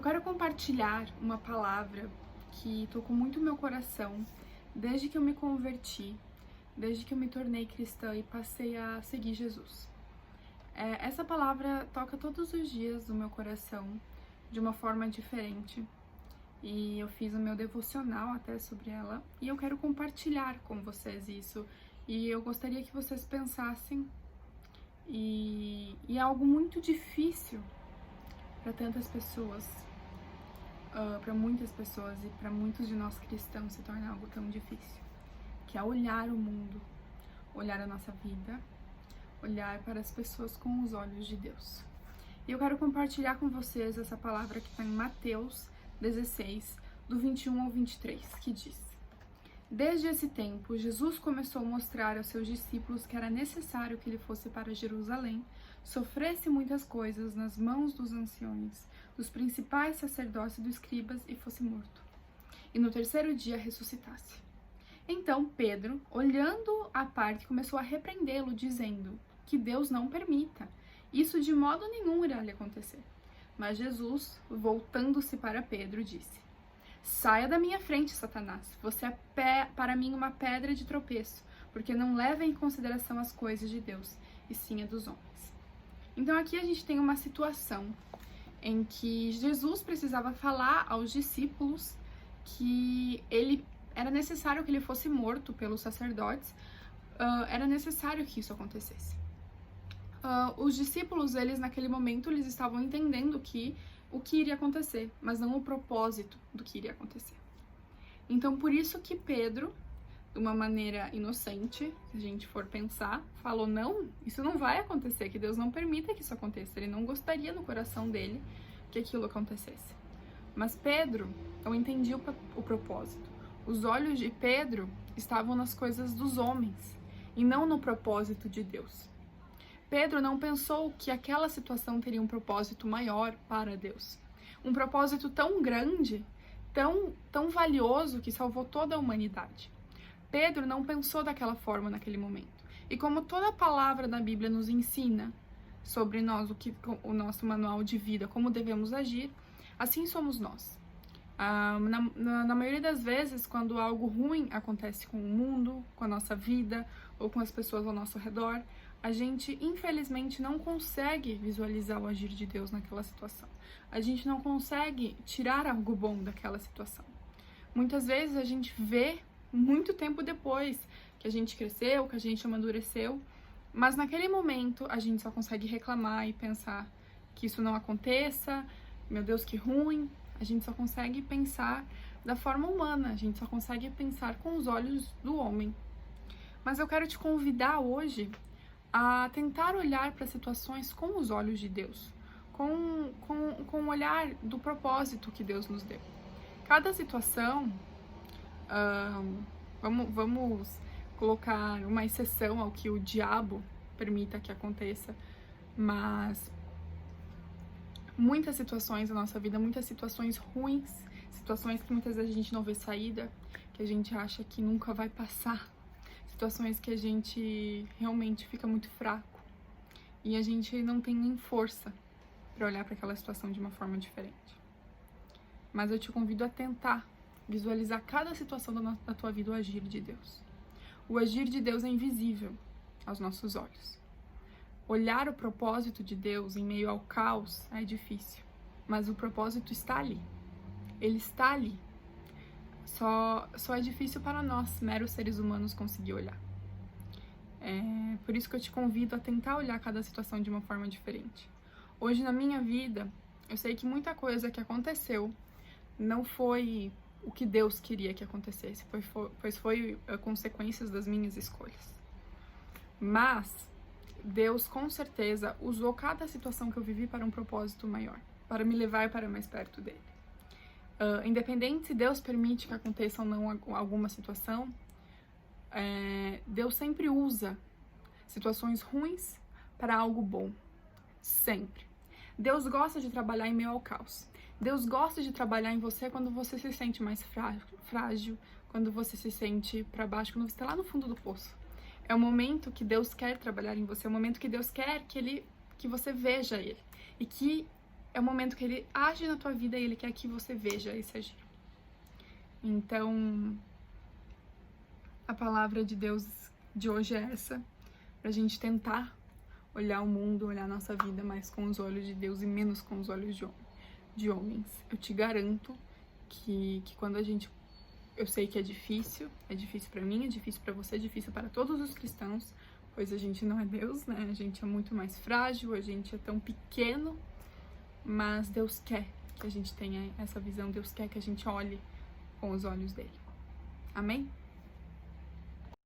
quero compartilhar uma palavra que tocou muito o meu coração desde que eu me converti, desde que eu me tornei cristã e passei a seguir Jesus. Essa palavra toca todos os dias no meu coração de uma forma diferente e eu fiz o meu devocional até sobre ela e eu quero compartilhar com vocês isso e eu gostaria que vocês pensassem e é algo muito difícil para tantas pessoas, para muitas pessoas e para muitos de nós cristãos se torna algo tão difícil, que é olhar o mundo, olhar a nossa vida, olhar para as pessoas com os olhos de Deus. E eu quero compartilhar com vocês essa palavra que está em Mateus 16, do 21 ao 23, que diz: Desde esse tempo, Jesus começou a mostrar aos seus discípulos que era necessário que ele fosse para Jerusalém, sofresse muitas coisas nas mãos dos anciões, dos principais sacerdotes e dos escribas e fosse morto, e no terceiro dia ressuscitasse. Então Pedro, olhando à parte, começou a repreendê-lo, dizendo que Deus não permita. Isso de modo nenhum irá lhe acontecer. Mas Jesus, voltando-se para Pedro, disse: Saia da minha frente, Satanás. Você é para mim uma pedra de tropeço, porque não leva em consideração as coisas de Deus, e sim a dos homens. Então aqui a gente tem uma situação em que Jesus precisava falar aos discípulos que era necessário que ele fosse morto pelos sacerdotes, era necessário que isso acontecesse. Os discípulos, eles naquele momento, eles estavam entendendo o que iria acontecer, mas não o propósito do que iria acontecer. Então, por isso que Pedro, de uma maneira inocente, se a gente for pensar, falou: não, isso não vai acontecer, que Deus não permita que isso aconteça. Ele não gostaria no coração dele que aquilo acontecesse. Mas Pedro não entendia o propósito. Os olhos de Pedro estavam nas coisas dos homens e não no propósito de Deus. Pedro não pensou que aquela situação teria um propósito maior para Deus. Um propósito tão grande, tão valioso, que salvou toda a humanidade. Pedro não pensou daquela forma naquele momento. E como toda a palavra da Bíblia nos ensina sobre nós, o nosso manual de vida, como devemos agir, assim somos nós. Na maioria das vezes, quando algo ruim acontece com o mundo, com a nossa vida ou com as pessoas ao nosso redor, a gente, infelizmente, não consegue visualizar o agir de Deus naquela situação. A gente não consegue tirar algo bom daquela situação. Muitas vezes a gente vê muito tempo depois que a gente cresceu, que a gente amadureceu, mas naquele momento a gente só consegue reclamar e pensar que isso não aconteça, meu Deus, que ruim. A gente só consegue pensar da forma humana, a gente só consegue pensar com os olhos do homem. Mas eu quero te convidar hoje a tentar olhar para situações com os olhos de Deus, com o olhar do propósito que Deus nos deu. Cada situação, vamos colocar uma exceção ao que o diabo permita que aconteça, mas muitas situações da nossa vida, muitas situações ruins, situações que muitas vezes a gente não vê saída, que a gente acha que nunca vai passar, situações que a gente realmente fica muito fraco e a gente não tem nem força para olhar para aquela situação de uma forma diferente. Mas eu te convido a tentar visualizar cada situação da tua vida, o agir de Deus. O agir de Deus é invisível aos nossos olhos. Olhar o propósito de Deus em meio ao caos é difícil, mas o propósito está ali. Ele está ali. Só é difícil para nós, meros seres humanos, conseguir olhar. Por isso que eu te convido a tentar olhar cada situação de uma forma diferente. Hoje na minha vida, eu sei que muita coisa que aconteceu não foi o que Deus queria que acontecesse, pois foi consequências das minhas escolhas. Mas Deus com certeza usou cada situação que eu vivi para um propósito maior, para me levar para mais perto dele. Independente se Deus permite que aconteça ou não alguma situação, Deus sempre usa situações ruins para algo bom. Sempre. Deus gosta de trabalhar em meio ao caos. Deus gosta de trabalhar em você quando você se sente mais frágil, quando você se sente para baixo, quando você está lá no fundo do poço. É o momento que Deus quer trabalhar em você, é o momento que Deus quer que você veja Ele. E que é o momento que Ele age na tua vida e Ele quer que você veja esse agir. Então, a palavra de Deus de hoje é essa, pra gente tentar olhar o mundo, olhar a nossa vida mais com os olhos de Deus e menos com os olhos de homens. Eu te garanto que quando a gente... Eu sei que é difícil pra mim, é difícil pra você, é difícil para todos os cristãos, pois a gente não é Deus, né? A gente é muito mais frágil, a gente é tão pequeno, mas Deus quer que a gente tenha essa visão, Deus quer que a gente olhe com os olhos dele. Amém?